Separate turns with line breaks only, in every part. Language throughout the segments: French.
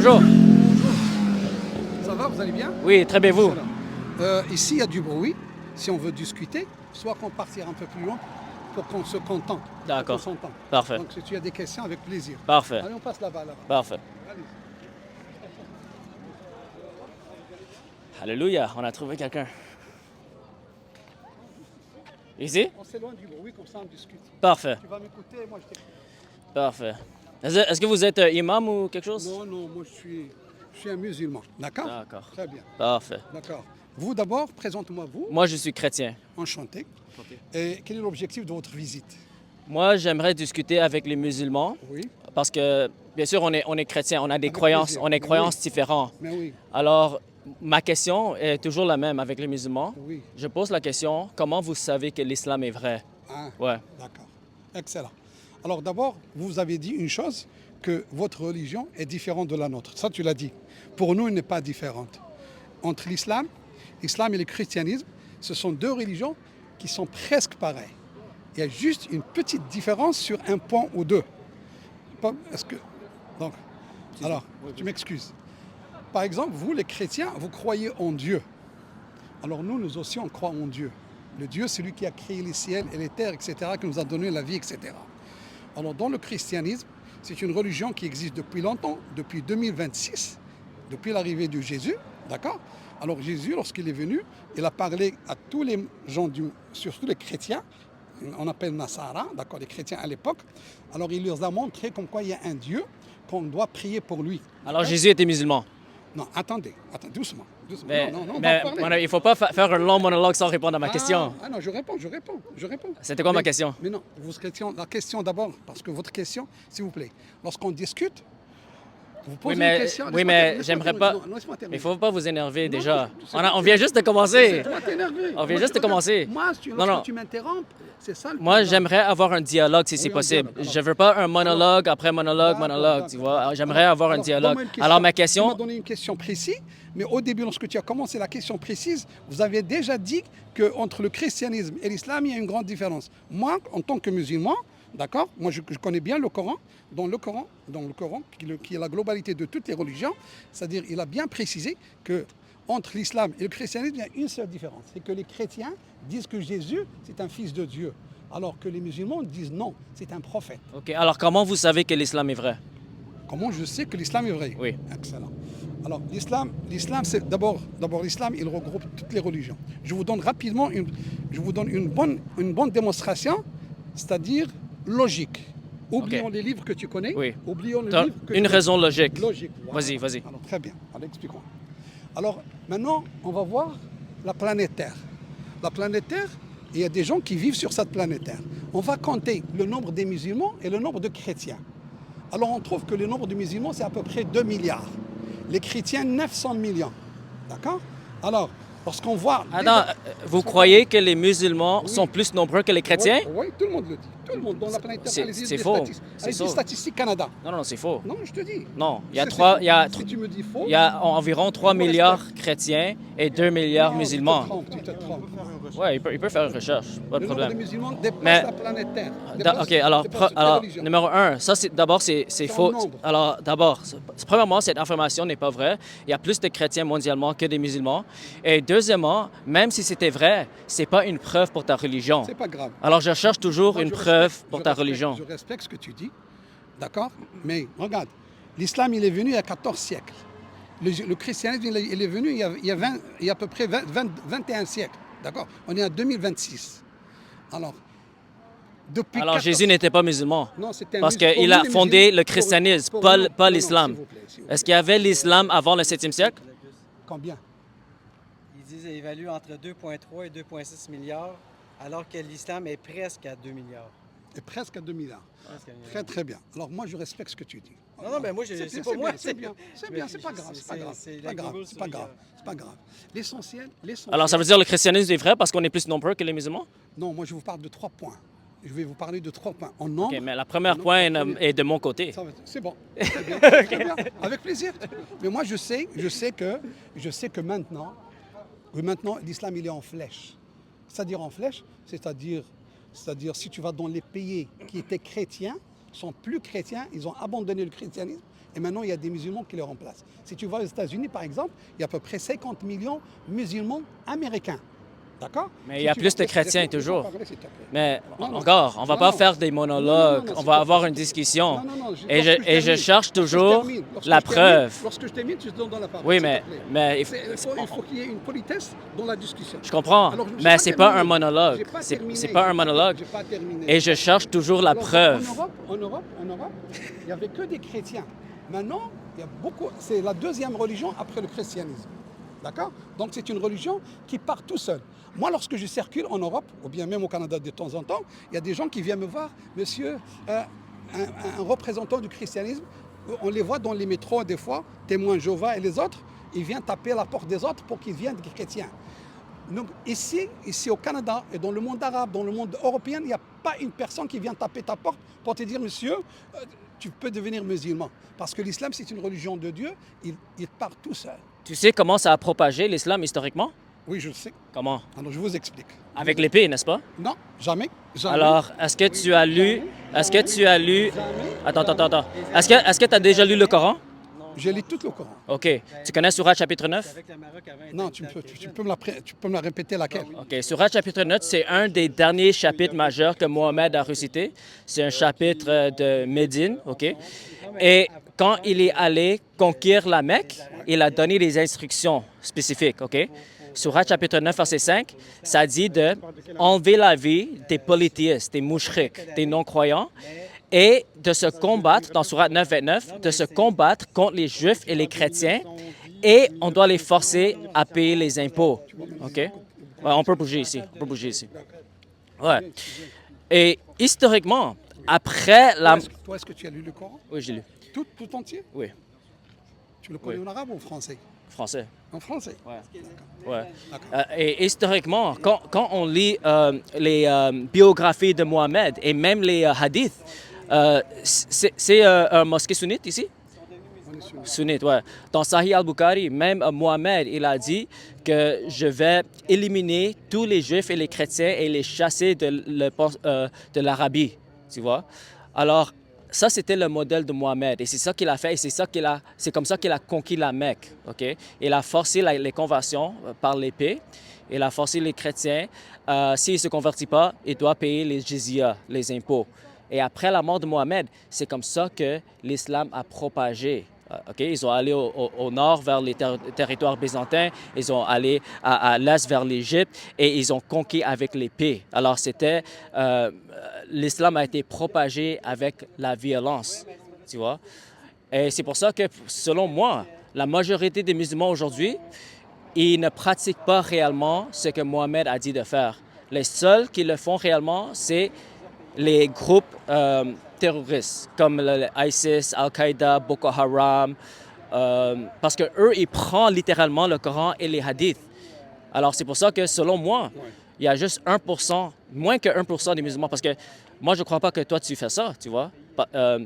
Bonjour.
Ça va, vous allez bien?
Oui, très bien, vous.
Ici, il y a du bruit. Si on veut discuter, soit qu'on partira un peu plus loin pour qu'on se contente.
D'accord.
Qu'on s'entende.
Parfait.
Donc, si tu as des questions, avec plaisir.
Parfait.
Allez, on passe là-bas.
Parfait.
Allez.
Alléluia, on a trouvé quelqu'un. Ici?
On s'éloigne du bruit, comme ça on discute.
Parfait.
Tu vas m'écouter, moi je t'écoute.
Parfait. Est-ce que vous êtes imam ou quelque chose?
Non, moi je suis un musulman. D'accord?
D'accord.
Très bien.
Parfait.
D'accord. Vous d'abord, présente-moi vous.
Moi, je suis chrétien.
Enchanté. Et quel est l'objectif de votre visite?
Moi, j'aimerais discuter avec les musulmans
Oui.
parce que, bien sûr, on est chrétien, on a des
Avec
croyances,
plaisir.
on a des
Mais
croyances
oui.
différentes.
Mais oui,
Alors, ma question est toujours la même avec les musulmans.
oui.
Je pose la question, comment vous savez que l'islam est vrai?
Ah,
Ouais.
d'accord. Excellent. Alors d'abord, vous avez dit une chose, que votre religion est différente de la nôtre. Ça, tu l'as dit. Pour nous, elle n'est pas différente. Entre l'islam et le christianisme, ce sont deux religions qui sont presque pareilles. Il y a juste une petite différence sur un point ou deux. Est-ce que... Donc, alors, tu m'excuses. Par exemple, vous, les chrétiens, vous croyez en Dieu. Alors nous aussi, on croit en Dieu. Le Dieu, c'est lui qui a créé les ciels et les terres, etc., qui nous a donné la vie, etc. Alors dans le christianisme, c'est une religion qui existe depuis longtemps, depuis 2026, depuis l'arrivée de Jésus, d'accord? Alors Jésus, lorsqu'il est venu, il a parlé à tous les gens, surtout les chrétiens, on appelle Nasara, d'accord, les chrétiens à l'époque. Alors il leur a montré comme quoi il y a un Dieu, qu'on doit prier pour lui.
Alors, Jésus était musulman.
Non, attendez, doucement.
Mais,
non, on va
mais
en parler.
il ne faut pas faire un long monologue sans répondre à ma question.
Ah non, je réponds.
C'était quoi ma
Mais-
question?
Mais non, la question d'abord, parce que votre question, s'il vous plaît, lorsqu'on discute, vous posez
Oui,
une question.
oui, mais j'aimerais pas.
Non, laisse-moi
Il
terminer.
ne faut pas vous énerver
Non,
déjà.
c'est
On vient juste de commencer.
C'est toi t'énerver.
On vient
Moi,
juste de
regarde,
commencer.
Moi,
Non, non.
lorsque tu m'interromps, c'est ça le
Moi,
problème.
j'aimerais avoir un dialogue si c'est
un
possible.
dialogue, alors.
Je veux pas un monologue après monologue,
D'accord,
tu
d'accord.
vois. J'aimerais avoir un
Alors,
dialogue.
donne-moi une
Alors, ma
Tu
question,
m'as donné une question précise, mais au début, lorsque tu as commencé la question précise, vous avez déjà dit qu'entre le christianisme et l'islam, il y a une grande différence. Moi, en tant que musulman, d'accord, moi je connais bien le Coran. Dans le Coran, qui est la globalité de toutes les religions, c'est-à-dire il a bien précisé que entre l'islam et le christianisme, il y a une seule différence. C'est que les chrétiens disent que Jésus, c'est un fils de Dieu, alors que les musulmans disent non, c'est un prophète.
OK. Alors, comment vous savez que l'islam est vrai?
Comment je sais que l'islam est vrai?
Oui.
Excellent. Alors, l'islam, c'est d'abord l'islam, il regroupe toutes les religions. Je vous donne rapidement une bonne démonstration, c'est-à-dire logique. Oublions
Ok.
les livres que tu connais.
Oui.
Oublions les
T'as
livres que
une
tu
raison logique.
Logique. voilà.
Vas-y.
Alors, très bien. Alors, expliquons. Alors, maintenant, on va voir la planète Terre. La planète Terre, il y a des gens qui vivent sur cette planète Terre. On va compter le nombre des musulmans et le nombre de chrétiens. Alors, on trouve que le nombre de musulmans, c'est à peu près 2 milliards. Les chrétiens, 900 millions. D'accord? Alors, lorsqu'on voit...
Attends, vous croyez que les musulmans sont plus nombreux que les chrétiens?
Oui, tout le monde le dit. Tout le monde dans la planète Terre.
C'est faux. C'est faux.
Statistiques Canada.
Non, c'est faux.
Non, je te dis.
Non, il y a
C'est
trois,
faux.
il y a,
Si tu me dis faux...
il y a environ 3 milliards chrétiens et 2 milliards
non,
musulmans.
Tu te trompes.
Oui, il peut faire une recherche, pas de
Le nombre de
problème.
musulmans dépasse
Mais-
la planète Terre.
OK, alors,
Dépasse toutes les religions.
numéro un, ça, c'est
en
faux.
nombre.
Alors, d'abord, premièrement, cette information n'est pas vraie. Il y a plus de chrétiens mondialement que des musulmans. Et deuxièmement, même si c'était vrai, c'est pas une preuve pour ta religion.
C'est pas grave.
Alors, je cherche toujours
Moi,
une
je
preuve
respecte-
pour
je
ta
respecte-
religion.
Je respecte ce que tu dis, d'accord? Mais regarde, l'islam, il est venu il y a 14 siècles. Le christianisme, il est venu il y a à peu près 21 siècles, d'accord? On est en 2026. Alors, depuis
Alors,
14
Jésus n'était pas musulman.
Non, c'était un
Parce
musulman.
qu'il
Pour
a
nous, les
fondé
musulmans,
le christianisme,
pour
pas,
nous.
pas
Non,
l'islam.
s'il vous plaît, s'il vous plaît.
Est-ce qu'il y avait l'islam avant le 7e siècle?
Combien?
Ils disent qu'ils évaluent entre 2,3 et 2,6 milliards, alors que l'islam est presque à 2 milliards.
Et presque à 2 milliards.
Presque à 2 milliards.
Très, très bien. Alors, moi, je respecte ce que tu dis.
Non, ben moi,
C'est
c'est
bien,
pas moi.
C'est bien, c'est pas grave, c'est pas grave.
c'est
C'est pas
la
grave,
Google
c'est pas
sur
grave.
les-
C'est pas grave. L'essentiel...
Alors, ça veut dire que le christianisme est vrai parce qu'on est plus nombreux que les musulmans?
Non, moi, je vous parle de 3 points. Je vais vous parler de 3 points. En nombre...
OK, mais la première point est de mon côté.
C'est bon. Très bien, très bien. Avec plaisir. Mais moi, je sais que maintenant, l'islam, il est en flèche. C'est-à-dire en flèche, c'est-à-dire si tu vas dans les pays qui étaient chrétiens, sont plus chrétiens, ils ont abandonné le christianisme, et maintenant il y a des musulmans qui les remplacent. Si tu vas aux États-Unis, par exemple, il y a à peu près 50 millions de musulmans américains. D'accord?
Mais il y a plus de chrétiens toujours.
Parler, s'il te plaît.
Mais
Non, non.
encore, on va
Non,
pas
non.
faire des monologues,
Non,
on
s'il
va
te
avoir
plaît,
une
s'il te
discussion.
plaît. Non,
Et je
termine,
cherche
lorsque
toujours
lorsque
la
je termine,
preuve.
Lorsque je termine, tu te donnes la parole.
Oui,
s'il te
mais,
plaît.
mais
Il faut qu'il y ait une politesse dans la discussion.
je comprends,
Alors, j'ai
mais c'est pas
terminé.
un monologue.
J'ai pas
C'est
terminé,
c'est pas un monologue.
j'ai pas terminé.
Et je cherche toujours la
Alors,
preuve.
En Europe, il n'y avait que des chrétiens. Maintenant, il y a beaucoup. C'est la deuxième religion après le christianisme. D'accord? Donc c'est une religion qui part tout seul. Moi, lorsque je circule en Europe, ou bien même au Canada de temps en temps, il y a des gens qui viennent me voir, monsieur, un représentant du christianisme, on les voit dans les métros des fois, témoins Jéhovah et les autres, ils viennent taper à la porte des autres pour qu'ils deviennent des chrétiens. Donc ici au Canada et dans le monde arabe, dans le monde européen, il n'y a pas une personne qui vient taper ta porte pour te dire, monsieur, tu peux devenir musulman. Parce que l'islam, c'est une religion de Dieu, il part tout seul.
Tu sais comment ça a propagé l'islam historiquement?
Oui, je le sais.
Comment?
Alors je vous explique.
Avec l'épée, n'est-ce pas?
Non, jamais. Jamais.
Alors, est-ce que tu as lu... Est-ce que tu as lu...
Jamais.
Attends. Est-ce que tu as déjà lu le Coran?
J'ai lu tout le Coran.
OK. Tu connais Surat chapitre 9?
Avec le Maroc avant.
Non, tu peux me la répéter laquelle?
OK. Surat chapitre 9, c'est un des derniers chapitres majeurs que Mohammed a récité. C'est un chapitre de Médine, OK? Et quand il est allé conquérir la Mecque, il a donné des instructions spécifiques, OK? Surat chapitre 9, verset 5, ça dit de enlever la vie des polythéistes, des mouchriques, des non-croyants, et de se combattre, dans Surat 9, 29, de se combattre contre les Juifs et les chrétiens, et on doit les forcer à payer les impôts, OK? Ouais, on peut bouger ici, Ouais. Et historiquement, après la...
Toi, est-ce que tu as lu le Coran?
Oui, j'ai lu.
Tout entier?
Oui,
Tu le connais
Oui.
en arabe ou en français?
français.
En français?
Ouais. Et historiquement, quand on lit les biographies de Mohammed et même les hadiths, c'est un mosquée sunnite ici?
On est sûr.
Sunnite, ouais. Dans Sahih al-Bukhari, même Mohammed, il a dit que je vais éliminer tous les juifs et les chrétiens et les chasser de l'Arabie, tu vois. Alors, ça, c'était le modèle de Mohammed et c'est ça qu'il a fait et c'est comme ça qu'il a conquis la Mecque, OK? Il a forcé les conversions par l'épée. Il a forcé les chrétiens, s'il ne se convertit pas, il doit payer les jizya, les impôts. Et après la mort de Mohammed, c'est comme ça que l'islam a propagé. OK? Ils sont allés au nord vers les territoires byzantins, ils sont allés à l'est vers l'Égypte et ils ont conquis avec l'épée. Alors l'islam a été propagé avec la violence, tu vois. Et c'est pour ça que, selon moi, la majorité des musulmans aujourd'hui, ils ne pratiquent pas réellement ce que Mohammed a dit de faire. Les seuls qui le font réellement, c'est les groupes terroristes comme le ISIS, Al-Qaïda, Boko Haram, parce que eux, ils prennent littéralement le Coran et les hadiths. Alors c'est pour ça que selon moi, il y a juste 1%, moins que 1% des musulmans, parce que moi je ne crois pas que toi tu fais ça, tu vois.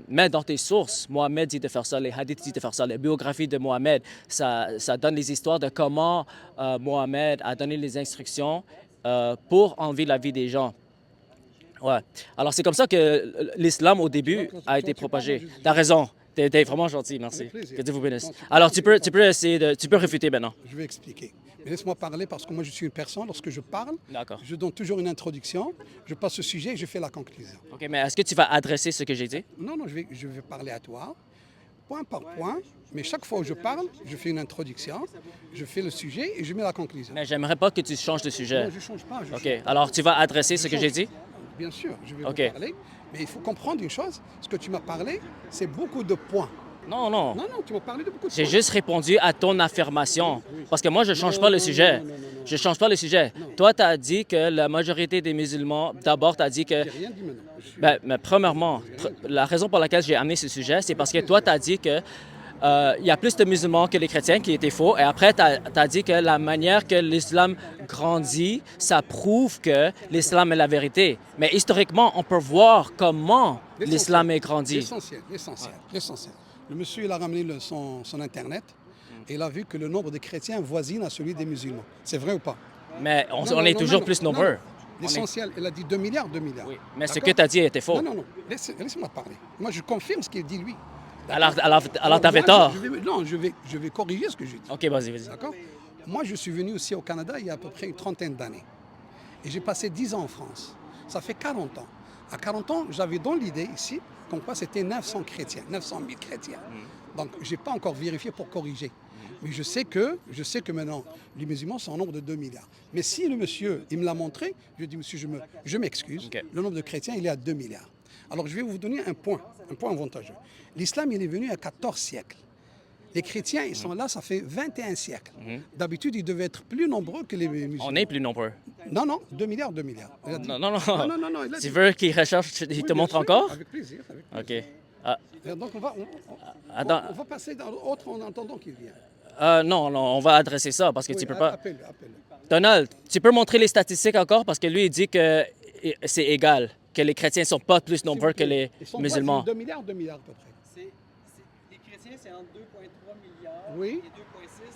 Mais dans tes sources, Mohammed dit de faire ça, les hadiths disent de faire ça, les biographies de Mohammed, ça donne les histoires de comment Mohammed a donné les instructions pour enlever la vie des gens. Ouais. Alors, c'est comme ça que l'islam, au début, a été propagé. Tu as raison. Tu es vraiment gentil, merci.
Avec plaisir.
Que Dieu vous bénisse.
Non,
Alors, tu peux essayer de... Tu peux réfuter maintenant.
Je vais expliquer. Mais laisse-moi parler parce que moi, je suis une personne, lorsque je parle,
D'accord.
je donne toujours une introduction, je passe au sujet et je fais la conclusion.
OK, mais est-ce que tu vas adresser ce que j'ai dit?
Non, je vais parler à toi, point par point, mais chaque fois où je parle, je fais une introduction, je fais le sujet et je mets la conclusion.
Mais j'aimerais pas que tu changes de sujet.
Non, je ne change pas. Je
OK,
change pas.
alors tu vas adresser ce que j'ai dit?
Bien sûr, je vais
OK.
vous parler, mais il faut comprendre une chose, ce que tu m'as parlé, c'est beaucoup de points.
Non.
Non, tu m'as parlé de beaucoup de points.
J'ai juste répondu à ton affirmation. Parce que moi, je ne change pas le sujet. Je ne change pas le sujet. Toi, tu as dit que la majorité des musulmans, d'abord, tu as dit que...
J'ai rien dit maintenant.
Mais premièrement, la raison pour laquelle j'ai amené ce sujet, c'est parce que toi, tu as dit que il y a plus de musulmans que les chrétiens, qui était faux. Et après, tu as dit que la manière que l'islam grandit, ça prouve que l'islam est la vérité. Mais historiquement, on peut voir comment l'islam est grandi.
L'essentiel. Le monsieur, il a ramené son Internet et il a vu que le nombre de chrétiens voisine à celui des musulmans. C'est vrai ou pas?
Mais on est toujours plus nombreux.
L'essentiel, il a dit 2 milliards.
Oui, mais ce que tu as dit était faux.
Non. Laisse-moi parler. Moi, je confirme ce qu'il dit, lui.
Alors tu avais
Moi,
tort.
non, je vais corriger ce que je dis.
OK, vas-y.
D'accord? Moi, je suis venu aussi au Canada il y a à peu près une trentaine d'années. Et j'ai passé 10 ans en France. Ça fait 40 ans. À 40 ans, j'avais dans l'idée ici, comme quoi c'était 900 chrétiens, 900 000 chrétiens. Donc, je n'ai pas encore vérifié pour corriger. Mais je sais que maintenant, les musulmans sont au nombre de 2 milliards. Mais si le monsieur, il me l'a montré, je dis, monsieur, je m'excuse,
OK.
le nombre de chrétiens, il est à 2 milliards. Alors, je vais vous donner un point avantageux. L'islam, il est venu il y a 14 siècles. Les chrétiens, ils sont là, ça fait 21 siècles. D'habitude, ils devaient être plus nombreux que les musulmans.
On est plus nombreux.
Non, 2 milliards. Il a dit.
Non.
Non, il a
Tu
dit.
veux qu'il recherche, il
Oui,
te
bien
montre
sûr,
encore?
Avec plaisir.
OK. Ah,
Et donc, on va
attends.
passer dans l'autre en attendant qu'il vienne.
Non, on va adresser ça parce que
Oui,
tu peux pas.
appelle-le.
Donald, tu peux montrer les statistiques encore parce que lui, il dit que c'est égal, que les chrétiens ne sont pas plus nombreux que les
Ils sont
musulmans.
2 milliards à peu près.
Les chrétiens, c'est entre 2,3 milliards
Oui.
et 2,6.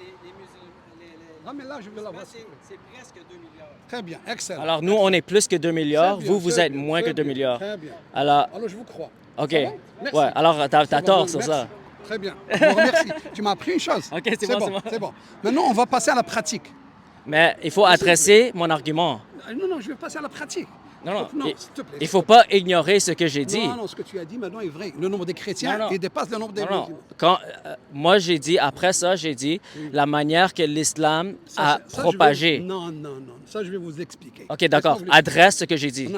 Et les musulmans,
Non, mais là, je veux la voir.
c'est presque 2 milliards.
Très bien, excellent.
Alors, nous, on est plus que 2 milliards.
Très bien,
Vous
très
êtes
bien,
moins que
très
2
bien,
milliards.
Très bien.
Alors,
Alors, je vous crois.
OK.
Ça va? Merci.
Ouais, alors, t'as
C'est bon,
tort
donc,
sur
merci.
ça.
Très bien. Je vous remercie. Tu m'as appris une chose.
OK, c'est bon.
C'est bon. Maintenant, on va passer à la pratique.
Mais il faut adresser mon argument.
Non, je vais passer à la pratique.
Non,
s'il te plaît.
il ne faut pas ignorer ce que j'ai dit.
Non, ce que tu as dit maintenant est vrai. Le nombre des chrétiens,
Non.
il dépasse le nombre des
Non.
musulmans.
Quand, moi, j'ai dit, après ça, j'ai dit la manière que l'islam a
Ça,
propagé.
Non. Ça, je vais vous expliquer.
OK, d'accord.
Laisse-moi vous
Adresse ce que j'ai dit.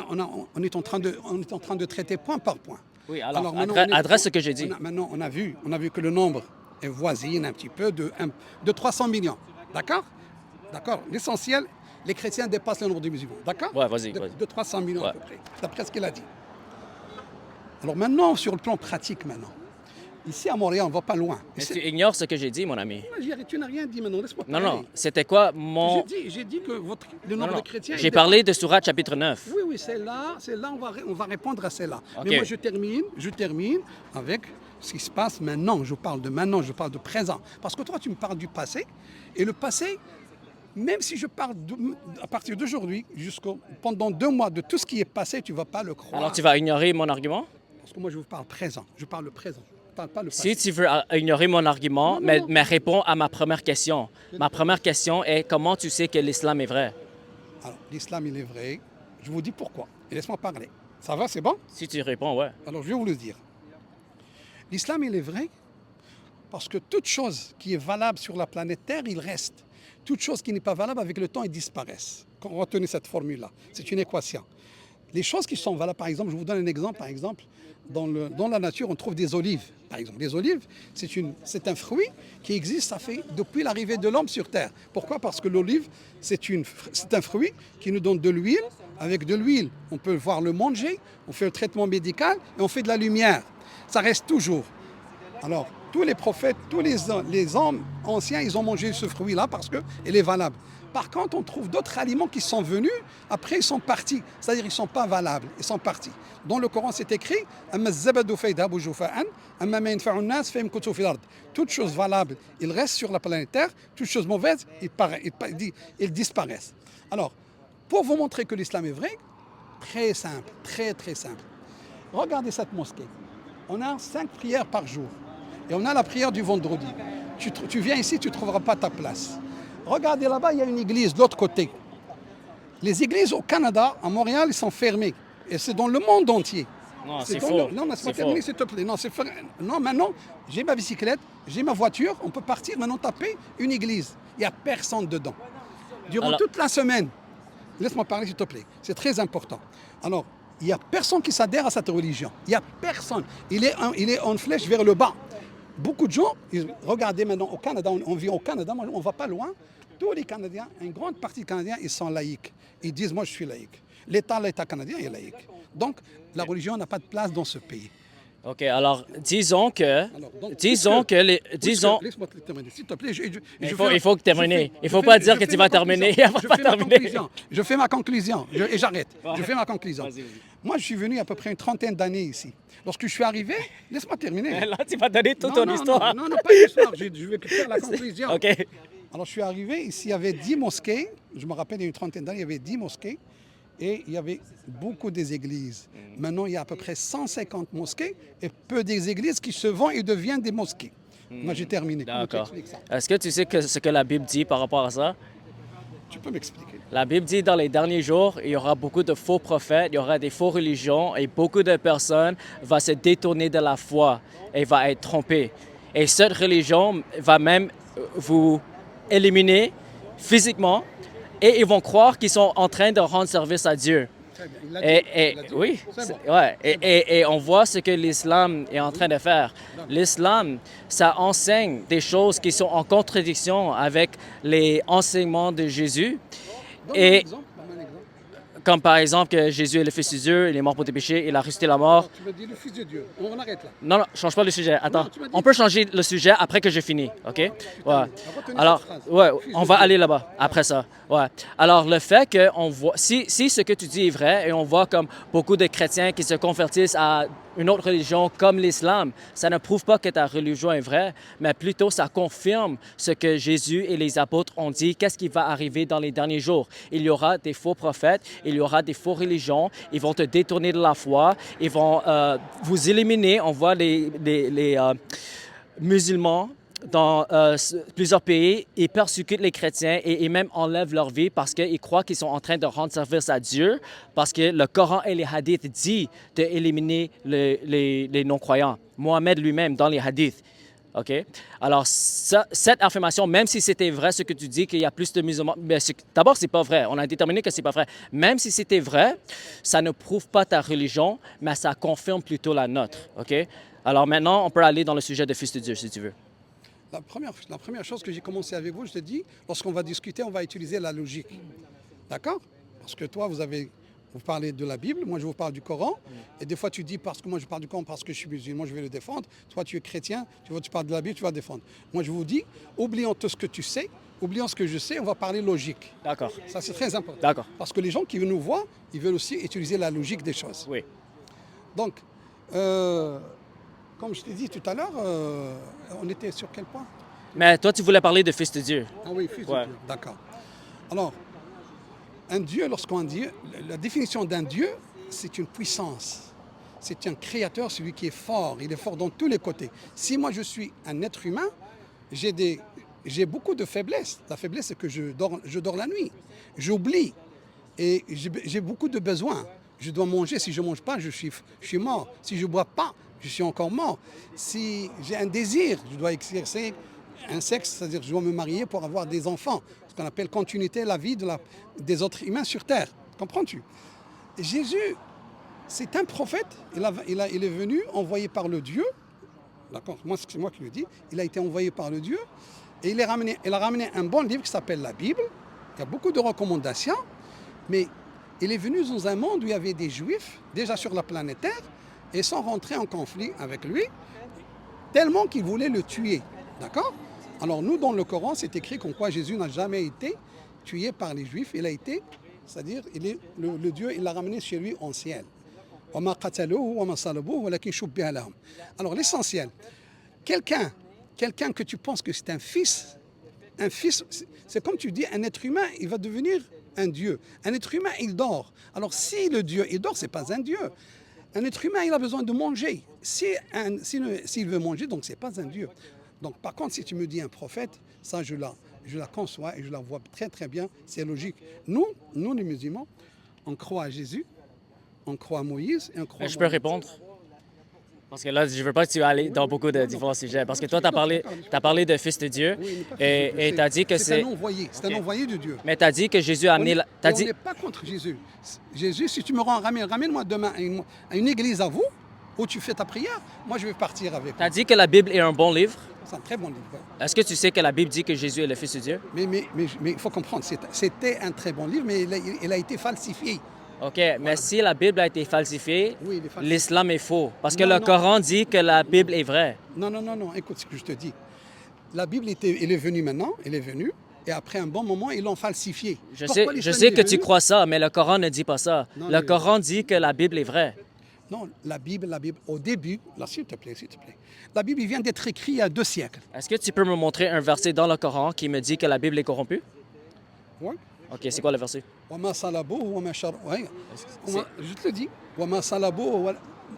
On est en train de traiter point par point.
Oui, alors,
maintenant,
adresse ce que j'ai dit.
Maintenant, on a vu que le nombre est voisine un petit peu de 300 millions. D'accord? L'essentiel, les chrétiens dépassent le nombre de musulmans. D'accord?
Ouais, vas-y.
De 300 millions à
Ouais.
peu près. D'après ce qu'il a dit. Alors maintenant, sur le plan pratique maintenant. Ici à Montréal, on ne va pas loin.
Mais tu ignores ce que j'ai dit, mon ami.
Tu n'as rien dit maintenant, laisse-moi
Non,
parler.
non. C'était quoi mon...
J'ai dit que le nombre
Non.
de chrétiens...
J'ai parlé de Sourate chapitre 9.
Oui, c'est là, on va répondre à celle-là.
Ok.
Mais moi, je termine avec ce qui se passe maintenant. Je parle de présent. Parce que toi, tu me parles du passé. Et le passé, même si je parle à partir d'aujourd'hui, pendant 2 mois, de tout ce qui est passé, tu ne vas pas le croire.
Alors, tu vas ignorer mon argument?
Parce que moi, je vous parle présent. Je parle le présent. Je ne parle pas le passé.
Si tu veux ignorer mon argument,
Non.
mais réponds à ma première question. Ma première question est comment tu sais que l'islam est vrai?
Alors, l'islam, il est vrai. Je vous dis pourquoi. Et laisse-moi parler. Ça va, c'est bon?
Si tu réponds, ouais.
Alors, je vais vous le dire. L'islam, il est vrai parce que toute chose qui est valable sur la planète Terre, il reste. Toute chose qui n'est pas valable, avec le temps, ils disparaissent. Retenez cette formule-là. C'est une équation. Les choses qui sont valables, par exemple, je vous donne un exemple, par exemple, dans la nature, on trouve des olives. Par exemple, les olives, c'est un fruit qui existe, ça fait depuis l'arrivée de l'homme sur Terre. Pourquoi? Parce que l'olive, c'est un fruit qui nous donne de l'huile. Avec de l'huile, on peut voir le manger, on fait le traitement médical et on fait de la lumière. Ça reste toujours. Alors, tous les prophètes, tous les hommes anciens, ils ont mangé ce fruit-là parce qu'il est valable. Par contre, on trouve d'autres aliments qui sont venus, après ils sont partis. C'est-à-dire qu'ils ne sont pas valables, ils sont partis. Dans le Coran, c'est écrit toutes choses valables, ils restent sur la planète Terre. Toutes choses mauvaises, ils disparaissent. Alors, pour vous montrer que l'islam est vrai, très simple, très simple. Regardez cette mosquée. On a 5 prières par jour. Et on a la prière du vendredi. Tu viens ici, tu ne trouveras pas ta place. Regardez là-bas, il y a une église de l'autre côté. Les églises au Canada, à Montréal, ils sont fermées. Et c'est dans le monde entier.
Non, c'est faux.
Non, laisse-moi terminer, s'il te plaît. Non, maintenant, j'ai ma bicyclette, j'ai ma voiture, on peut partir maintenant taper une église. Il n'y a personne dedans. Durant toute la semaine, laisse-moi parler, s'il te plaît. C'est très important. Alors, il n'y a personne qui s'adhère à cette religion. Il n'y a personne. Il est en flèche vers le bas. Beaucoup de gens, regardez maintenant au Canada, on vit au Canada, on ne va pas loin. Tous les Canadiens, une grande partie des Canadiens, ils sont laïcs. Ils disent, moi je suis laïque. L'État canadien est laïque. Donc, la religion n'a pas de place dans ce pays.
OK, alors disons que...
Laisse-moi terminer, s'il te plaît.
Il faut que terminer. Il ne faut pas dire que tu vas terminer.
Je fais ma conclusion et j'arrête.
Ouais.
Je fais ma conclusion.
Vas-y.
Moi, je suis venu à peu près une trentaine d'années ici. Lorsque je suis arrivé, laisse-moi terminer.
Là, tu vas donner toute ton histoire.
Non, pas l'histoire. Je vais faire la conclusion.
OK.
Alors, je suis arrivé, ici, il y avait 10 mosquées. Je me rappelle, il y a une trentaine d'années, il y avait 10 mosquées. et il y avait beaucoup des églises. Maintenant, il y a à peu près 150 mosquées et peu des églises qui se vendent et deviennent des mosquées. Moi, j'ai terminé. Comment tu
D'accord.
expliques ça?
Est-ce que tu sais ce que la Bible dit par rapport à ça?
Tu peux m'expliquer?
La Bible dit dans les derniers jours, il y aura beaucoup de faux prophètes, il y aura des faux religions et beaucoup de personnes vont se détourner de la foi et vont être trompées. Et cette religion va même vous éliminer physiquement et ils vont croire qu'ils sont en train de rendre service à Dieu.
Très bien. Il l'a dit.
Et,
Il l'a dit.
oui,
C'est bon.
ouais. Et on voit ce que l'islam est en train de faire. L'islam, ça enseigne des choses qui sont en contradiction avec les enseignements de Jésus.
Donne-moi un
Et
exemple. Donne-moi un exemple.
comme par exemple que Jésus est le Fils de Dieu, il est mort pour tes péchés, il a ressuscité la mort.
Alors, tu me dis le Fils de Dieu. On arrête là.
Non, non, change pas le sujet. Attends,
Non, tu m'as dit-
on peut changer le sujet après que j'ai fini, OK? Ouais.
Retenez
Alors,
cette phrase.
ouais,
Fils
on
de
va
Dieu.
aller là-bas après ça. Ouais. Alors, le fait qu'on voit, si ce que tu dis est vrai et on voit comme beaucoup de chrétiens qui se convertissent à une autre religion comme l'islam, ça ne prouve pas que ta religion est vraie, mais plutôt ça confirme ce que Jésus et les apôtres ont dit, qu'est-ce qui va arriver dans les derniers jours. Il y aura des faux prophètes, il y aura des faux religions, ils vont te détourner de la foi, ils vont vous éliminer. On voit les musulmans dans plusieurs pays, ils persécutent les chrétiens et même enlèvent leur vie parce qu'ils croient qu'ils sont en train de rendre service à Dieu, parce que le Coran et les hadiths disent d'éliminer les non-croyants. Mohamed lui-même dans les hadiths. OK? Alors, cette affirmation, même si c'était vrai ce que tu dis, qu'il y a plus de musulmans, d'abord, c'est pas vrai. On a déterminé que c'est pas vrai. Même si c'était vrai, ça ne prouve pas ta religion, mais ça confirme plutôt la nôtre. OK? Alors maintenant, on peut aller dans le sujet de Fils de Dieu, si tu veux.
La première chose que j'ai commencé avec vous, je te dis, lorsqu'on va discuter, on va utiliser la logique. D'accord? Parce que toi, vous parlez de la Bible, moi je vous parle du Coran. Et des fois tu dis, parce que moi je parle du Coran parce que je suis musulman, je vais le défendre. Toi tu es chrétien, tu parles de la Bible, tu vas le défendre. Moi je vous dis, oublions tout ce que tu sais, oublions ce que je sais, on va parler logique.
D'accord.
Ça c'est très important.
D'accord.
Parce que les gens qui nous voient, ils veulent aussi utiliser la logique des choses.
Oui.
Donc, comme je t'ai dit tout à l'heure, on était sur quel point?
Mais toi, tu voulais parler de Fils de Dieu.
Ah oui, Fils de
Ouais.
Dieu, d'accord. Alors, un Dieu, lorsqu'on dit, la définition d'un Dieu, c'est une puissance. C'est un créateur, celui qui est fort. Il est fort dans tous les côtés. Si moi je suis un être humain, j'ai beaucoup de faiblesses. La faiblesse, c'est que je dors la nuit. J'oublie. Et j'ai beaucoup de besoins. Je dois manger. Si je ne mange pas, je suis mort. Si je ne bois pas, je suis encore mort. Si j'ai un désir, je dois exercer un sexe, c'est-à-dire que je dois me marier pour avoir des enfants. Ce qu'on appelle continuité la vie des autres humains sur Terre. Comprends-tu? Jésus, c'est un prophète. Il est venu envoyé par le Dieu. D'accord? C'est moi qui le dis. Il a été envoyé par le Dieu. Et il a ramené un bon livre qui s'appelle la Bible. Il y a beaucoup de recommandations. Mais il est venu dans un monde où il y avait des Juifs, déjà sur la planète Terre, et sont rentrés en conflit avec lui, tellement qu'ils voulaient le tuer. D'accord? Alors nous, dans le Coran, c'est écrit comme quoi Jésus n'a jamais été tué par les Juifs. Il a été, c'est-à-dire, le Dieu, il l'a ramené chez lui en ciel. Alors l'essentiel, quelqu'un que tu penses que c'est un fils, c'est comme tu dis, un être humain, il va devenir un Dieu. Un être humain, il dort. Alors si le Dieu, il dort, c'est pas un Dieu. Un être humain, il a besoin de manger. S'il veut manger, donc c'est pas un Dieu. Donc par contre, si tu me dis un prophète, ça je la conçois et je la vois très très bien, c'est logique. Nous les musulmans, on croit à Jésus, on croit à Moïse et on croit à
Je peux répondre? Parce que là, je ne veux pas que tu ailles dans beaucoup de différents sujets. Parce que toi, tu as parlé de Fils de Dieu et tu as dit que
c'est un envoyé, c'est un envoyé de Dieu.
Mais tu as dit que Jésus a amené...
On n'est pas contre Jésus. Jésus, si tu me ramène-moi demain à une église à vous, où tu fais ta prière, moi je vais partir avec.
Tu as dit que la Bible est un bon livre.
C'est un très bon livre. Ouais.
Est-ce que tu sais que la Bible dit que Jésus est le Fils de Dieu?
Mais il faut comprendre, c'était un très bon livre, mais il a été falsifié.
OK, mais si la Bible a été falsifiée,
Oui, il est falsifié.
l'islam est faux. Parce que
Non,
le
non.
Coran dit que la Bible est vraie.
Non, écoute ce que je te dis. La Bible, elle est venue maintenant, elle est venue, et après un bon moment, ils l'ont falsifiée.
Je
Pourquoi
sais
l'islam
que
est
tu
venu?
crois ça, mais le Coran ne dit pas ça.
Non,
Le
mais-
Coran dit que la Bible est vraie.
Non, la Bible, au début, là, s'il te plaît. La Bible il vient d'être écrite il y a 2 siècles.
Est-ce que tu peux me montrer un verset dans le Coran qui me dit que la Bible est corrompue?
Oui.
OK, c'est quoi le verset?
Wama salabo, wama shar- ouais.
C'est-
Je te le dis. Wama salabo,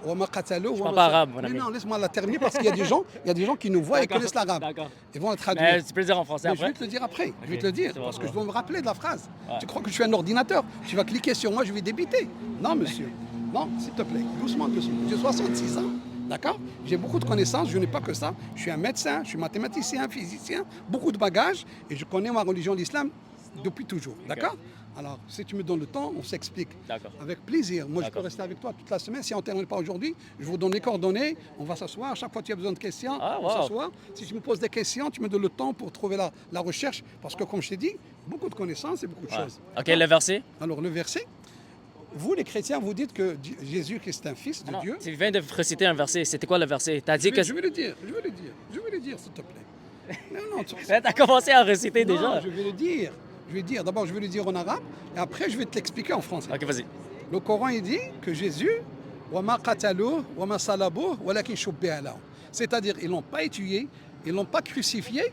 wama qatalo,
Je
wama
parle pas
sa-
arabe, mon
Mais
ami.
non, laisse-moi la terminer parce qu'il y a des gens qui nous voient et
D'accord,
connaissent l'arabe.
d'accord.
Ils vont le
Mais
traduire.
tu peux le dire en français
Mais je
après?
vais te le dire après. Je vais
Ok,
te le dire
c'est bon,
parce
c'est
que je
bon.
dois me rappeler de la phrase.
Ouais.
Tu crois que je suis un ordinateur? Tu vas cliquer sur moi, je vais débiter. Non, monsieur. Non, s'il te plaît. Doucement, doucement. J'ai 66 ans. D'accord? J'ai beaucoup de connaissances. Je n'ai pas que ça. Je suis un médecin, je suis mathématicien, physicien, beaucoup de bagages et je connais ma religion, l'islam, depuis toujours. D'accord? Alors, si tu me donnes le temps, on s'explique.
D'accord.
Avec plaisir. Moi, je peux
D'accord.
rester avec toi toute la semaine. Si on ne termine pas aujourd'hui, je vous donne les coordonnées. On va s'asseoir. À chaque fois que tu as besoin de questions,
Ah,
on
wow.
s'assoit. Si tu me poses des questions, tu me donnes le temps pour trouver la recherche. Parce que, comme je t'ai dit, beaucoup de connaissances et beaucoup de
Ouais.
choses.
OK, le verset?
Alors, le verset, vous, les chrétiens, vous dites que Jésus-Christ est un fils de
Non,
Dieu.
tu viens de reciter un verset. C'était quoi le verset? Tu as dit que...
Je vais le dire, s'il te plaît. Non, tu
as commencé à reciter déjà.
Non, je vais le dire. D'abord, je vais le dire en arabe et après, je vais te l'expliquer en français.
OK, vas-y.
Le Coran, il dit que Jésus, wama qataluhu, wama salabuhu, walakin shubbiha lahu. C'est-à-dire, ils ne l'ont pas tué, ils ne l'ont pas crucifié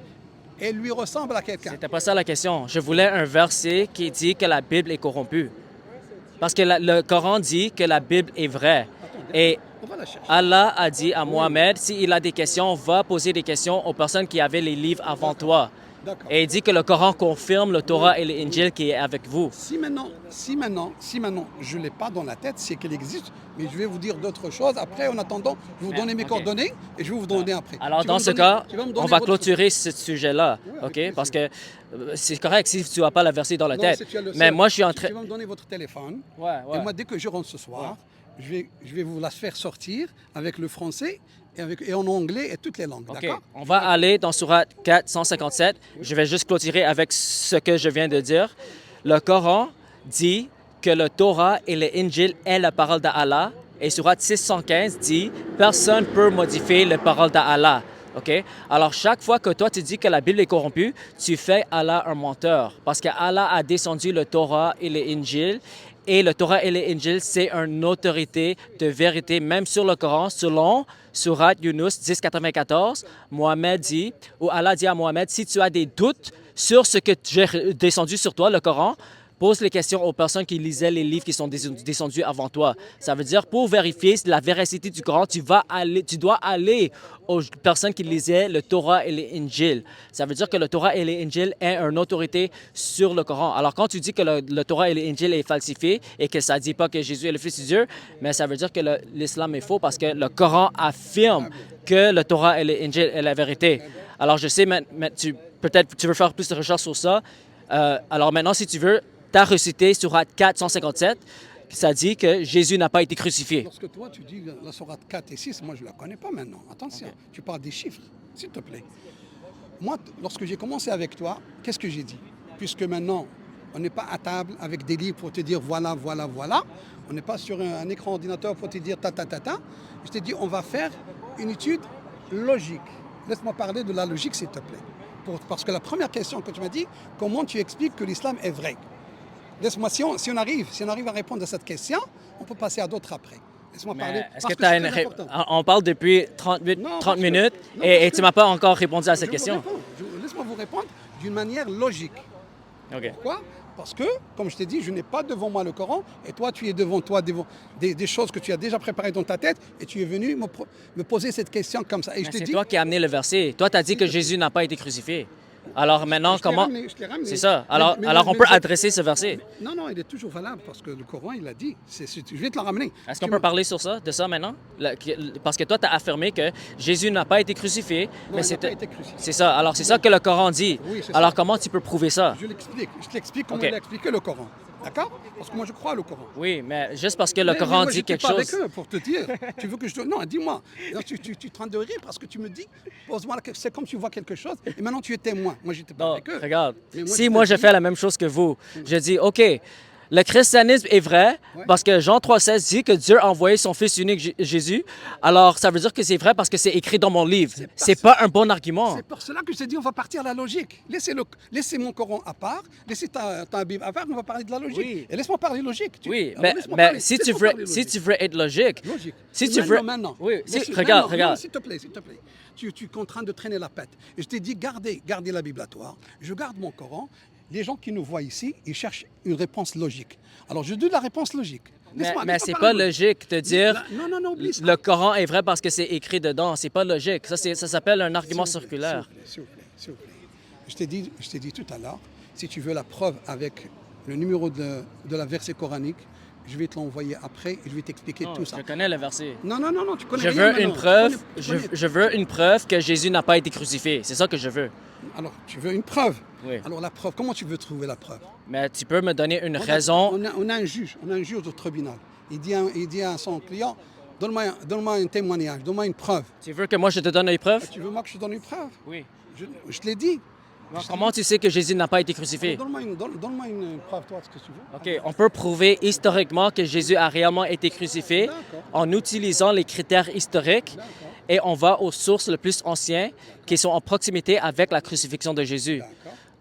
et il lui ressemble à quelqu'un.
C'était pas ça la question. Je voulais un verset qui dit que la Bible est corrompue. Parce que le Coran dit que la Bible est vraie. Et
On va la chercher.
Allah a dit à Mohamed, s'il a des questions, va poser des questions aux personnes qui avaient les livres avant toi.
D'accord.
Et il dit que le Coran confirme le Torah et l'Injil qui est avec vous.
Si maintenant, je ne l'ai pas dans la tête, c'est qu'elle existe, mais je vais vous dire d'autres choses. Après, en attendant, je vais vous donner mes
ok.
coordonnées et je vais vous donner après.
Alors,
Tu vas
dans
me
ce
donner-
cas,
tu vas me
on
donner
va
votre-
clôturer ce sujet-là,
Oui, avec
OK?
plaisir.
Parce que c'est correct si tu n'as pas la verset dans la
Non,
tête.
si tu as le
Mais
seul.
moi, je suis en
Tu
train...
vas me donner votre téléphone.
Ouais,
Et moi, dès que je rentre ce soir, je vais vous la faire sortir avec le français et en anglais et toutes les langues.
OK.
D'accord?
On va aller dans Surat 4, 157. Je vais juste clôturer avec ce que je viens de dire. Le Coran dit que le Torah et l'Injil est la parole d'Allah. Et Surat 615 dit « Personne ne peut modifier la parole d'Allah ». OK? Alors, chaque fois que toi, tu dis que la Bible est corrompue, tu fais Allah un menteur. Parce que Allah a descendu le Torah et l'Injil. Et le Torah et l'Injil, c'est une autorité de vérité, même sur le Coran, selon Surat Yunus 10.94. Mohamed dit, ou Allah dit à Mohamed, si tu as des doutes sur ce que j'ai descendu sur toi, le Coran, pose les questions aux personnes qui lisaient les livres qui sont descendus avant toi. Ça veut dire, pour vérifier la véracité du Coran, tu dois aller aux personnes qui lisaient le Torah et l'Injil. Ça veut dire que le Torah et l'Injil est une autorité sur le Coran. Alors, quand tu dis que le Torah et l'Injil est falsifié et que ça ne dit pas que Jésus est le Fils de Dieu, mais ça veut dire que l'islam est faux parce que le Coran affirme que le Torah et l'Injil est la vérité. Alors, je sais, peut-être tu veux faire plus de recherches sur ça. Alors maintenant, si tu veux, tu as recité Surat 4, 157, ça dit que Jésus n'a pas été crucifié.
Lorsque toi, tu dis la sourate 4 et 6, moi, je ne la connais pas maintenant. Attention, tu parles des chiffres, s'il te plaît. Moi, lorsque j'ai commencé avec toi, qu'est-ce que j'ai dit? Puisque maintenant, on n'est pas à table avec des livres pour te dire voilà, voilà, voilà. On n'est pas sur un écran ordinateur pour te dire ta, ta, ta, ta. Je t'ai dit, on va faire une étude logique. Laisse-moi parler de la logique, s'il te plaît. Parce que la première question que tu m'as dit, comment tu expliques que l'islam est vrai? Laisse-moi, si on arrive à répondre à cette question, on peut passer à d'autres après. Laisse-moi parler.
Mais est-ce
parce
que tu as
c'est
une
très important.
On parle depuis 30
Non, parce que-
minutes
non,
et
parce
tu
que-
m'as pas encore répondu à cette
Je vous
question.
réponds. Laisse-moi vous répondre d'une manière logique.
OK.
Pourquoi? Parce que, comme je t'ai dit, je n'ai pas devant moi le Coran et toi, tu es devant toi des choses que tu as déjà préparées dans ta tête et tu es venu me poser cette question comme ça. Et je
Mais
t'ai
c'est
dit,
toi qui as amené le verset. Toi, tu as dit que Jésus n'a pas été crucifié. Alors maintenant,
je t'ai
comment...
ramené, je t'ai ramené.
C'est ça.
Mais-
Alors,
mais-
alors on
mais
peut
je-
adresser ce verset.
Non, il est toujours valable parce que le Coran, il a dit. Je vais te le ramener.
Est-ce qu'on peut parler sur ça, de ça maintenant? Parce que toi, tu as affirmé que Jésus n'a pas été crucifié.
Non, il n'a pas été crucifié.
C'est ça. Alors, c'est ça que le Coran dit.
Oui, c'est ça.
Alors, comment tu peux prouver ça?
Je t'explique comment
Ok.
il a expliqué le Coran. D'accord? Parce que moi, je crois au Coran.
Oui, mais juste parce que le
Mais
Coran
moi,
dit
j'étais
quelque
pas
chose.
avec eux pour te dire. Tu veux que je te... Non, dis-moi. Alors, tu es en train de rire parce que tu me dis, pose-moi la question. C'est comme tu vois quelque chose et maintenant tu es témoin. Moi, j'étais pas
Non,
avec eux.
regarde.
Mais moi,
Si
je te
moi, je
dis-
fais la même chose que vous, je dis, OK, le christianisme est vrai
Ouais.
parce que Jean 3,16 dit que Dieu a envoyé son Fils unique Jésus. Alors, ça veut dire que c'est vrai parce que c'est écrit dans mon livre. C'est pas un bon argument.
C'est pour cela que je t'ai dit, on va partir à la logique. Laissez mon Coran à part, laissez ta Bible à part, on va parler de la logique.
Oui.
Et laisse-moi parler logique.
Oui,
Alors,
mais,
laisse-moi
mais
parler.
si, tu
Laisse-moi
veux,
parler
si
logique.
tu veux être logique,
Logique.
si tu veux...
Maintenant.
Oui,
Laisse-
regarde.
non, s'il te plaît. Tu es en train de traîner la pète. Et je t'ai dit, gardez la Bible à toi. Je garde mon Coran. Les gens qui nous voient ici, ils cherchent une réponse logique. Alors, je donne la réponse logique.
Mais c'est pas logique de dire
Non, oublie ça.
le Coran est vrai parce que c'est écrit dedans. C'est pas logique. Ça s'appelle un argument circulaire.
S'il vous plaît, s'il vous plaît. Je t'ai dit tout à l'heure, si tu veux la preuve avec le numéro de la verset coranique, je vais te l'envoyer après et je vais t'expliquer tout ça.
Je connais le verset.
Non, tu connais
Je
rien
veux une
maintenant.
preuve.
Tu connais-
Je veux une preuve que Jésus n'a pas été crucifié. C'est ça que je veux.
Alors, tu veux une preuve?
Oui.
Alors, la preuve, comment tu veux trouver la preuve?
Mais tu peux me donner une
Regarde,
raison.
On a un juge au tribunal. Il dit à son client, donne-moi un témoignage, donne-moi une preuve.
Tu veux que moi je te donne une preuve?
Tu veux moi que je te donne une preuve?
Oui.
Je te l'ai dit.
Comment tu sais que Jésus n'a pas été crucifié?
Donne-moi une preuve, toi, ce que tu veux.
OK, on peut prouver historiquement que Jésus a réellement été crucifié
D'accord.
en utilisant les critères historiques
D'accord.
et on va aux sources les plus anciennes qui sont en proximité avec la crucifixion de Jésus.
D'accord.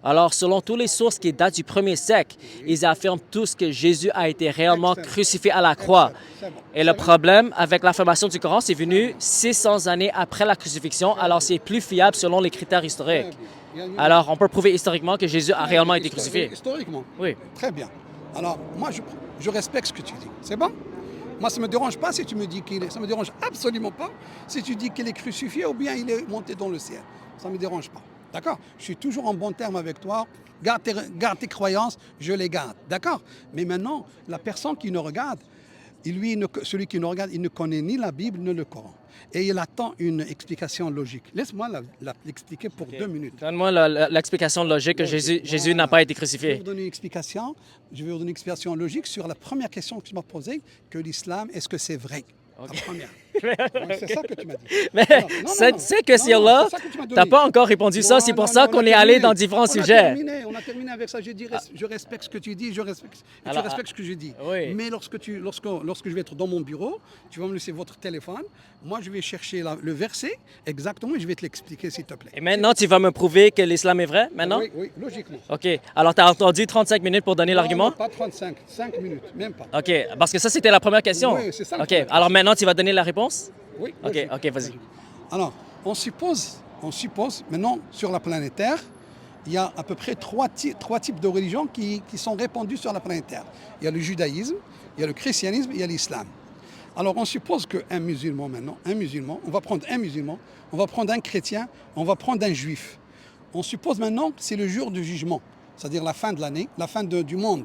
Alors, selon toutes les sources qui datent du premier siècle, ils affirment tous que Jésus a été réellement
Excellent.
crucifié à la croix.
C'est bon.
Et le problème avec l'affirmation du Coran, c'est venu 600 années après la crucifixion, alors c'est plus fiable selon les critères historiques.
Il y a une-
Alors, on peut prouver historiquement que Jésus a réellement été crucifié.
Historiquement.
Oui.
Très bien. Alors, moi, je respecte ce que tu dis. C'est bon? Moi, ça ne me dérange pas si tu me dis qu'il est... Ça ne me dérange absolument pas si tu dis qu'il est crucifié ou bien il est monté dans le ciel. Ça ne me dérange pas. D'accord? Je suis toujours en bon terme avec toi. Garde tes croyances, je les garde. D'accord? Mais maintenant, la personne qui nous regarde, celui qui nous regarde, il ne connaît ni la Bible ni le Coran. Et il attend une explication logique. Laisse-moi l'expliquer pour 2 minutes.
Donne-moi l'explication logique que Jésus n'a pas été
Je vais
crucifié.
vous donner une explication. Je vais vous donner une explication logique sur la première question que tu m'as posée, que l'islam, est-ce que c'est vrai? La première. Ouais, c'est ça que tu m'as dit.
Mais
Non,
cette question-là,
c'est ça que tu m'as
tu n'as
donné.
pas encore répondu ça. C'est pour ça qu'on est allé dans différents sujets.
On a terminé avec ça. J'ai dit, je respecte ce que tu dis, tu
Alors,
respectes ce que je dis.
oui.
Mais lorsque je vais être dans mon bureau, tu vas me laisser votre téléphone. Moi, je vais chercher le verset exactement et je vais te l'expliquer, s'il te plaît.
Et maintenant, tu vas me prouver que l'islam est vrai, maintenant?
Oui, logiquement.
OK. Alors, tu as entendu 35 minutes pour donner l'argument?
Non, pas 35, 5 minutes, même pas.
OK. Parce que ça, c'était la première question.
Oui, c'est ça la
OK.
première
Alors, maintenant, tu vas donner la réponse?
Oui,
OK,
logique.
OK, vas-y.
Alors, on suppose, maintenant, sur la planète Terre, il y a à peu près trois types de religions qui sont répandues sur la planète Terre. Il y a le judaïsme, il y a le christianisme, il y a l'islam. Alors, on suppose qu'un musulman, on va prendre un musulman, on va prendre un chrétien, on va prendre un juif. On suppose maintenant que c'est le jour du jugement, c'est-à-dire la fin de l'année, la fin du monde.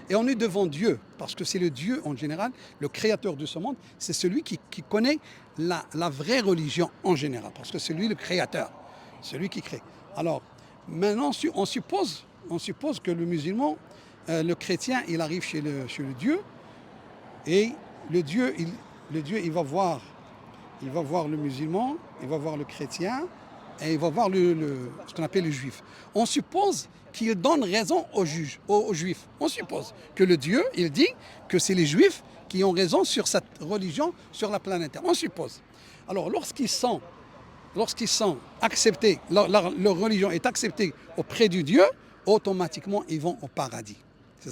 Et on est devant Dieu, parce que c'est le Dieu en général, le créateur de ce monde, c'est celui qui connaît la vraie religion en général, parce que c'est lui le créateur, celui qui crée. Alors, maintenant, on suppose que le musulman, le chrétien, il arrive chez le Dieu, et le Dieu, il va voir le musulman, il va voir le chrétien, et il va voir ce qu'on appelle le juif. On suppose qu'il donne raison aux juifs. On suppose que le Dieu, il dit que c'est les juifs qui ont raison sur cette religion sur la planète Terre. On suppose. Alors, lorsqu'ils sont acceptés, leur religion est acceptée auprès du Dieu, automatiquement, ils vont au paradis. C'est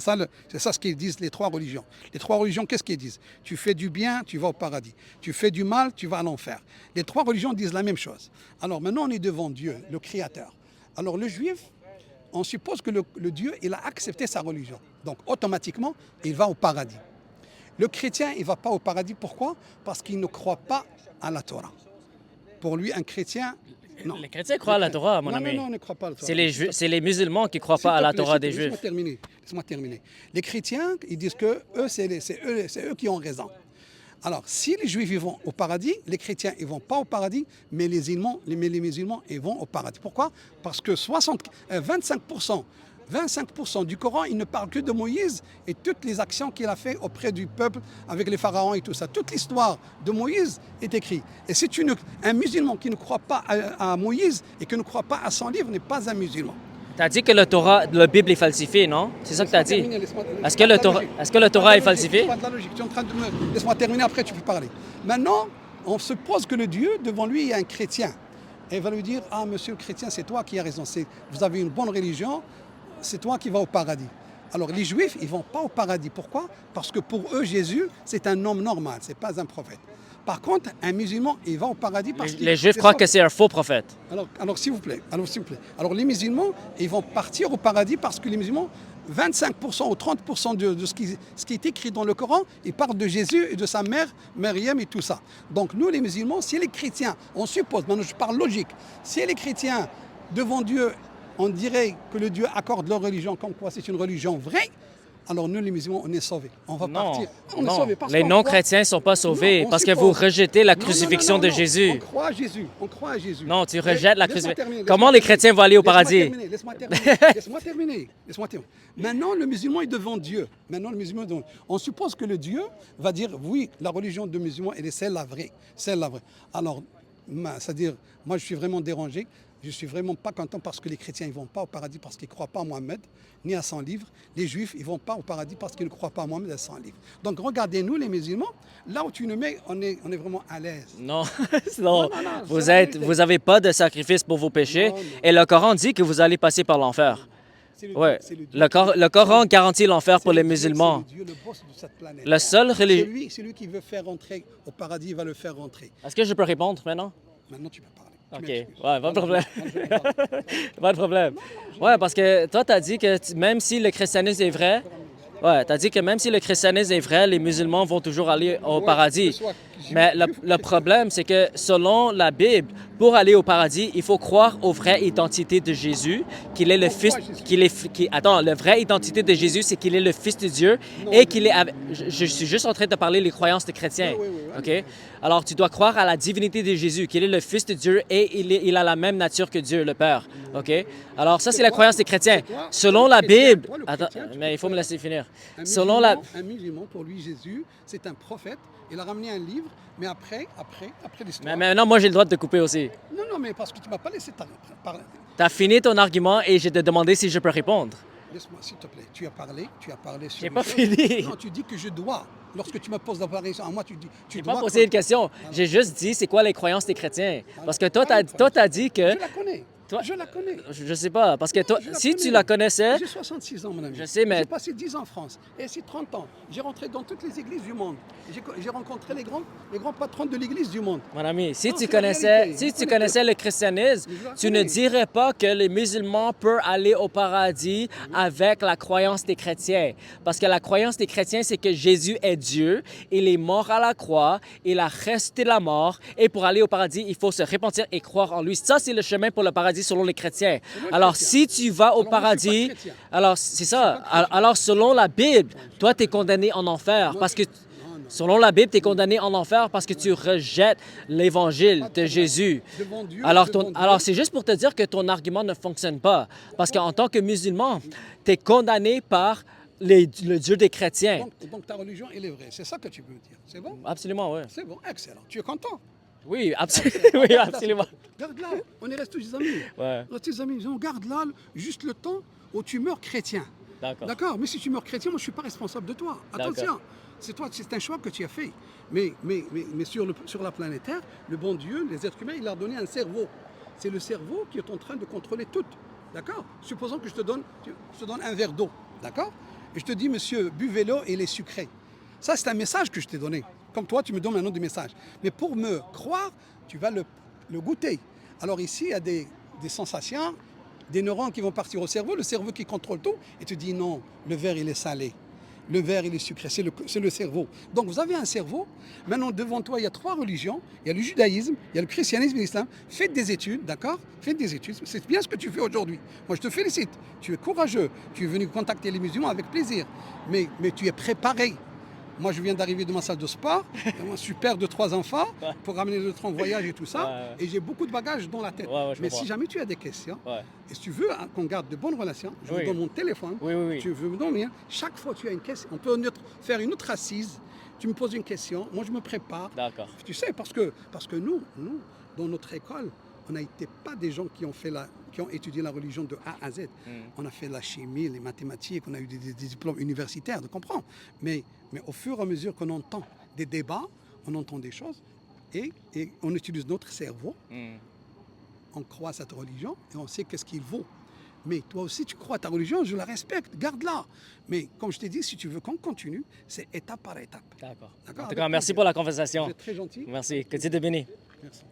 ça ce qu'ils disent, les trois religions. Les trois religions, qu'est-ce qu'ils disent? Tu fais du bien, tu vas au paradis. Tu fais du mal, tu vas à l'enfer. Les trois religions disent la même chose. Alors maintenant, on est devant Dieu, le Créateur. Alors le juif, on suppose que le Dieu, il a accepté sa religion. Donc automatiquement, il va au paradis. Le chrétien, il ne va pas au paradis. Pourquoi? Parce qu'il ne croit pas à la Torah. Pour lui, un chrétien... Non.
Les chrétiens croient à la Torah, mon ami.
Non, on ne croit pas à la Torah.
C'est les musulmans qui ne croient pas à la Torah des Juifs.
Laisse-moi terminer. Les chrétiens, ils disent que c'est eux qui ont raison. Alors, si les Juifs ils vont au paradis, les chrétiens ils vont pas au paradis, mais les musulmans ils vont au paradis. Pourquoi? Parce que 25% du Coran, il ne parle que de Moïse et toutes les actions qu'il a fait auprès du peuple avec les pharaons et tout ça. Toute l'histoire de Moïse est écrite. Et si un musulman qui ne croit pas à Moïse et qui ne croit pas à son livre n'est pas un musulman.
Tu as dit que la Bible est falsifiée, non? C'est ça que tu as dit. Est-ce que le Torah est falsifié?
Laisse-moi terminer, après tu peux parler. Maintenant, on suppose que le Dieu, devant lui, il y a un chrétien. Et il va lui dire, ah monsieur le chrétien, c'est toi qui as raison. Vous avez une bonne religion, c'est toi qui vas au paradis. Alors les Juifs, ils ne vont pas au paradis. Pourquoi? Parce que pour eux, Jésus, c'est un homme normal, ce n'est pas un prophète. Par contre, un musulman, il va au paradis parce qu'il...
Les Juifs croient que c'est un faux prophète.
Alors s'il vous plaît, alors les musulmans, ils vont partir au paradis parce que les musulmans, 25% ou 30% de ce qui est écrit dans le Coran, ils parlent de Jésus et de sa mère, Maryam et tout ça. Donc nous, les musulmans, si les chrétiens, on suppose, maintenant je parle logique, si les chrétiens, devant Dieu, on dirait que le Dieu accorde leur religion comme quoi c'est une religion vraie, alors nous, les musulmans, on est sauvés. On va partir. On est sauvés parce
les non-chrétiens ne sont pas sauvés parce que vous rejetez la crucifixion de Jésus.
On croit à Jésus. On croit à Jésus.
Non, tu rejettes la crucifixion. Comment les chrétiens vont aller au paradis?
Laisse-moi terminer. Maintenant, le musulman est devant Dieu. On suppose que le Dieu va dire, oui, la religion de musulman, elle est celle la vraie. Alors, c'est-à-dire, moi, je suis vraiment dérangé. Je ne suis vraiment pas content parce que les chrétiens ne vont pas au paradis parce qu'ils ne croient pas à Mohammed, ni à son livre. Les juifs, ils ne vont pas au paradis parce qu'ils ne croient pas à Mohammed et à son livre. Donc regardez-nous, les musulmans, là où tu nous mets, on est vraiment à l'aise.
Non, non. Vous n'avez pas de sacrifice pour vos péchés. Non. Et le Coran dit que vous allez passer par l'enfer. Ouais. Le Coran garantit l'enfer pour les musulmans.
C'est le Dieu, le boss de cette planète.
La seule religion...
C'est lui qui veut faire rentrer au paradis, il va le faire rentrer.
Est-ce que je peux répondre maintenant?
Maintenant, tu peux parler.
OK. Ouais, pas de problème. Pas de problème. Ouais, parce que toi, tu as dit que même si le christianisme est vrai, ouais, tu as dit que même si le christianisme est vrai, les musulmans vont toujours aller au paradis. Mais le problème, c'est que selon la Bible, pour aller au paradis, il faut croire aux vraies identités de Jésus, qu'il est le Fils, la vraie identité de Jésus, c'est qu'il est le Fils de Dieu et qu'il est... Je suis juste en train de parler les croyances des chrétiens, OK? Alors, tu dois croire à la divinité de Jésus, qu'il est le Fils de Dieu et il a la même nature que Dieu, le Père, OK? Alors, ça, c'est la croyance des chrétiens. Selon la Bible... Attends, mais il faut me laisser finir.
Un musulman, pour lui, Jésus, c'est un prophète. Il a ramené un livre, mais après l'histoire...
Mais non, moi, j'ai le droit de te couper aussi.
Non, mais parce que tu ne m'as pas laissé parler.
Tu as fini ton argument et je te demandé si je peux répondre.
Laisse-moi, s'il te plaît. Tu as parlé sur...
J'ai pas fini.
Non, tu dis que je dois. Lorsque tu me poses la question à moi, tu dis...
Tu dois... pas posé une question. J'ai juste dit, c'est quoi les croyances des chrétiens? Parce que toi, tu as dit que...
Je la connais. Je la connais.
Je sais pas, parce que toi, si tu la connaissais...
J'ai 66 ans, mon ami.
Je sais, mais...
J'ai passé 10 ans en France. Et c'est 30 ans. J'ai rentré dans toutes les églises du monde. J'ai rencontré les grands patrons de l'église du monde.
Mon ami, si tu connaissais le christianisme, tu ne dirais pas que les musulmans peuvent aller au paradis avec la croyance des chrétiens. Parce que la croyance des chrétiens, c'est que Jésus est Dieu, il est mort à la croix, il a resté la mort, et pour aller au paradis, il faut se repentir et croire en lui. Ça, c'est le chemin pour le paradis selon les chrétiens. Alors, si tu vas au paradis, alors c'est ça. Alors, selon la Bible, toi, tu es condamné en enfer parce que selon la Bible, tu es condamné en enfer parce que tu rejettes l'évangile de Jésus. Alors, c'est juste pour te dire que ton argument ne fonctionne pas. Parce qu'en tant que musulman, tu es condamné par le Dieu des chrétiens.
Donc ta religion, elle est vraie. C'est ça que tu veux dire. C'est bon?
Absolument, oui.
C'est bon, excellent. Tu es content?
Oui, absolument. Oui, absolument.
Regarde là, on est restés des amis.
Ouais.
Restés des amis. On garde là juste le temps où tu meurs chrétien. D'accord. Mais si tu meurs chrétien, moi je ne suis pas responsable de toi. Attention, c'est un choix que tu as fait. Mais sur la planète Terre, le bon Dieu, les êtres humains, il leur a donné un cerveau. C'est le cerveau qui est en train de contrôler tout. D'accord. Supposons que je te donne un verre d'eau. D'accord. Et je te dis, monsieur, buvez l'eau et il est sucré. Ça, c'est un message que je t'ai donné. Comme toi, tu me donnes un autre message. Mais pour me croire, tu vas le goûter. Alors ici, il y a des sensations, des neurones qui vont partir au cerveau, le cerveau qui contrôle tout, et tu dis non, le verre, il est salé. Le verre, il est sucré, c'est le cerveau. Donc vous avez un cerveau. Maintenant, devant toi, il y a 3 religions. Il y a le judaïsme, il y a le christianisme et l'islam. Faites des études, d'accord? Faites des études. C'est bien ce que tu fais aujourd'hui. Moi, je te félicite. Tu es courageux. Tu es venu contacter les musulmans avec plaisir. Mais tu es préparé. Moi, je viens d'arriver de ma salle de sport. Je suis père de 3 enfants pour ramener le train en voyage et tout ça. Et j'ai beaucoup de bagages dans la tête. Mais si jamais tu as des questions, et si tu veux qu'on garde de bonnes relations, je vous donne mon téléphone. Tu veux me donner. Chaque fois que tu as une question, on peut faire une autre assise. Tu me poses une question, moi je me prépare.
D'accord.
Tu sais, parce que nous, dans notre école, on n'était pas des gens qui ont étudié la religion de A à Z. On a fait la chimie, les mathématiques, on a eu des diplômes universitaires, tu comprends? Mais au fur et à mesure qu'on entend des débats, on entend des choses et on utilise notre cerveau, on croit à cette religion et on sait qu'est-ce qu'il vaut. Mais toi aussi, tu crois à ta religion, je la respecte, garde-la. Mais comme je t'ai dit, si tu veux qu'on continue, c'est étape par étape.
D'accord.
D'accord,
En tout
avec
cas, merci
plaisir.
pour la conversation.
Vous êtes très gentil.
Merci. Que Dieu te bénisse.
Merci.